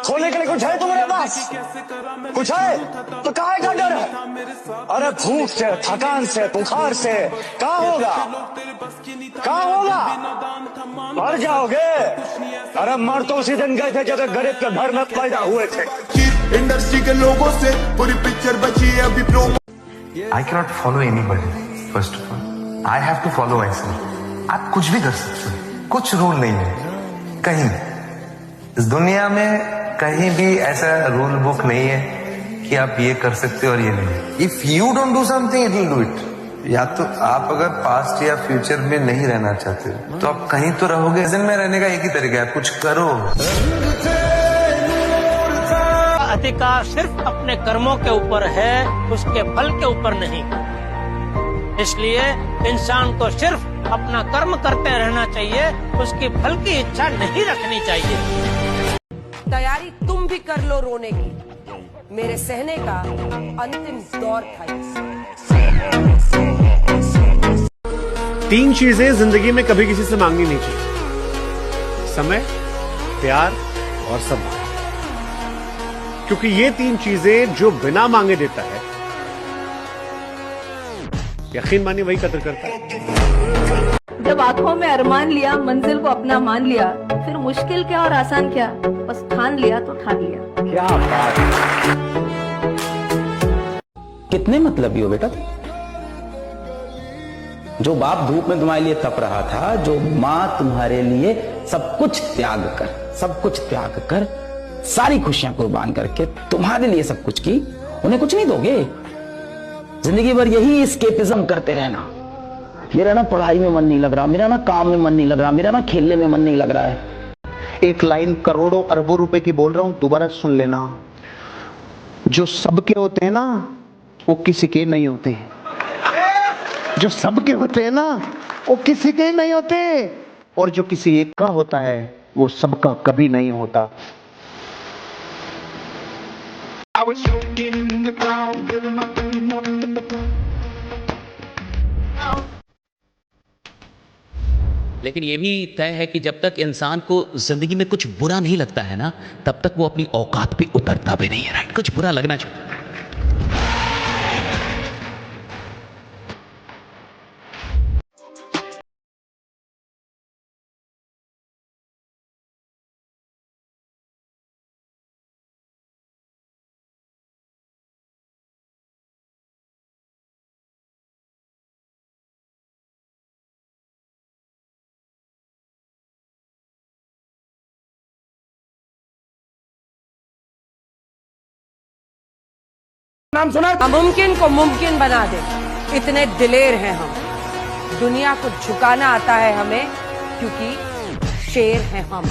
खोलने के लिए कुछ है तुम्हारे पास? कुछ है तो काहे का डर है? अरे भूख से, थकान से, बुखार से कहाँ होगा? मर जाओगे। अरे मर तो उसी दिन गए थे जब एक गरीब के घर में पैदा हुए थे। इंडस्ट्री के लोगों से पूरी पिक्चर बची है अभी promo. I cannot follow anybody. First of all, I have to follow myself. आप कुछ भी कर सकते हो, कुछ रूल नहीं है कहीं। इस दुनिया में कहीं भी ऐसा रूल बुक नहीं है कि आप ये कर सकते हो और ये नहीं। If you don't do something it will do it. या तो आप अगर पास्ट या फ्यूचर में नहीं रहना चाहते तो आप कहीं तो रहोगे। प्रेजेंट में रहने का एक ही तरीका है, कुछ करो। अधिकार सिर्फ अपने कर्मों के ऊपर है, उसके फल के ऊपर नहीं। इसलिए इंसान को सिर्फ अपना कर्म करते रहना चाहिए, उसकी फल की इच्छा नहीं रखनी चाहिए। तैयारी तुम भी कर लो रोने की, मेरे सहने का अंतिम दौर था। 3 चीजें जिंदगी में कभी किसी से मांगनी नहीं चाहिए: समय, प्यार और सम्मान। क्योंकि ये 3 चीजें जो बिना मांगे देता है, यकीन मानिए वही कदर करता है। जब आंखों में अरमान लिया, मंजिल को अपना मान लिया, फिर मुश्किल क्या और आसान क्या, बस ठान लिया तो ठान लिया। क्या बात है। कितने मतलबी हो बेटा। जो बाप धूप में तुम्हारे लिए तप रहा था, जो माँ तुम्हारे लिए सब कुछ त्याग कर सारी खुशियां कुर्बान करके तुम्हारे लिए सब कुछ की, उन्हें कुछ नहीं दोगे। जिंदगी भर यही एस्केपिज्म करते रहना। मेरा ना पढ़ाई में मन नहीं लग रहा, मेरा ना काम में मन नहीं लग रहा, मेरा ना खेलने में मन नहीं लग रहा है। एक लाइन करोड़ों अरबों रुपए की बोल रहा हूं, दोबारा सुन लेना। जो सबके होते हैं ना, वो किसी के नहीं होते। जो सबके होते हैं ना, वो किसी के नहीं होते। और जो किसी एक का होता है, वो सबका कभी नहीं होता। लेकिन ये भी तय है कि जब तक इंसान को जिंदगी में कुछ बुरा नहीं लगता है ना, तब तक वो अपनी औकात पे उतरता भी नहीं है। राइट, कुछ बुरा लगना चाहिए। नाम सुना? नामुमकिन को मुमकिन बना दे, इतने दिलेर हैं हम। दुनिया को झुकाना आता है हमें, क्योंकि शेर हैं हम।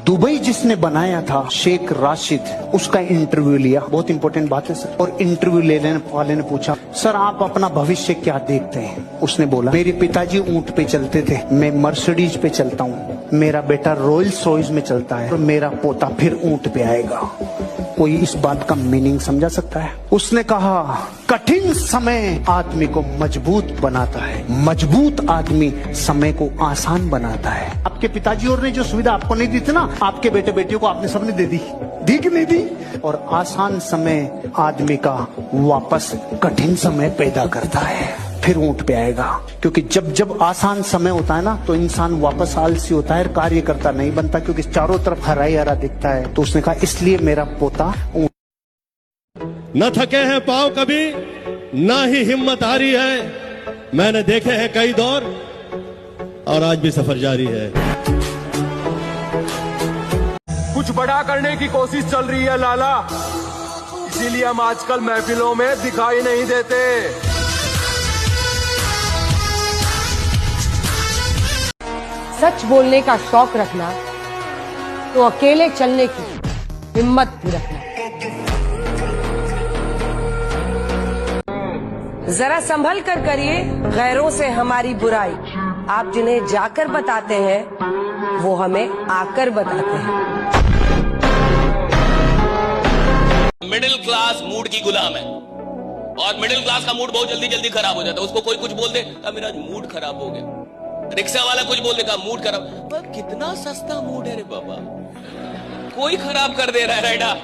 दुबई जिसने बनाया था, शेख राशिद, उसका इंटरव्यू लिया। बहुत इंपॉर्टेंट बात है सर। और इंटरव्यू लेने वाले ने पूछा, सर आप अपना भविष्य क्या देखते हैं? उसने बोला, मेरे पिताजी ऊंट पे चलते थे, मैं मर्सिडीज पे चलता हूँ, मेरा बेटा रॉयल्स रॉयस में चलता है और मेरा पोता फिर ऊंट पे आएगा। कोई इस बात का मीनिंग समझा सकता है? उसने कहा, कठिन समय आदमी को मजबूत बनाता है, मजबूत आदमी समय को आसान बनाता है। आपके पिताजी और ने जो सुविधा आपको नहीं दी थी ना, आपके बेटे बेटियों को आपने सबने दे दी कि नहीं दी? और आसान समय आदमी का वापस कठिन समय पैदा करता है, फिर ऊंट पे आएगा। क्योंकि जब जब आसान समय होता है ना, तो इंसान वापस आलसी होता है, कार्य करता नहीं बनता, क्योंकि चारों तरफ हरा ही हरा दिखता है। तो उसने कहा, इसलिए मेरा पोता न थके हैं पांव कभी, ना ही हिम्मत हारी है। मैंने देखे हैं कई दौर और आज भी सफर जारी है। कुछ बड़ा करने की कोशिश चल रही है लाला, इसीलिए हम आजकल महफिलों में दिखाई नहीं देते। सच बोलने का शौक रखना तो अकेले चलने की हिम्मत भी रखना। जरा संभल कर करिए गैरों से हमारी बुराई। आप जिन्हें जाकर बताते हैं, वो हमें आकर बताते हैं। मिडिल क्लास मूड की गुलाम है, और मिडिल क्लास का मूड बहुत जल्दी जल्दी खराब हो जाता है। उसको कोई कुछ बोल दे, मेरा मूड खराब हो गया। रिक्शा वाला कुछ बोल देगा, मूड खराब। कितना सस्ता मूड है रे बाबा, कोई खराब कर दे रहा है राइडा।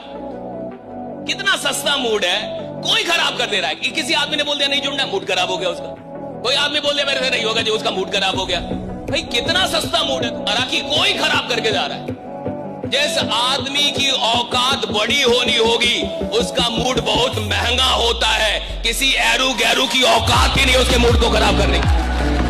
कितना सस्ता मूड है, कोई खराब कर दे रहा है। किसी आदमी ने बोल दिया नहीं जुड़ना, मूड खराब हो गया उसका। कोई आदमी बोल दिया मेरे से नहीं होगा जो, उसका मूड खराब हो गया। भाई कितना सस्ता मूड है, हालांकि कोई खराब करके जा रहा है। जिस आदमी की औकात बड़ी होनी होगी उसका मूड बहुत महंगा होता है। किसी एरू गैरू की औकात ही नहीं उसके मूड को खराब करने की।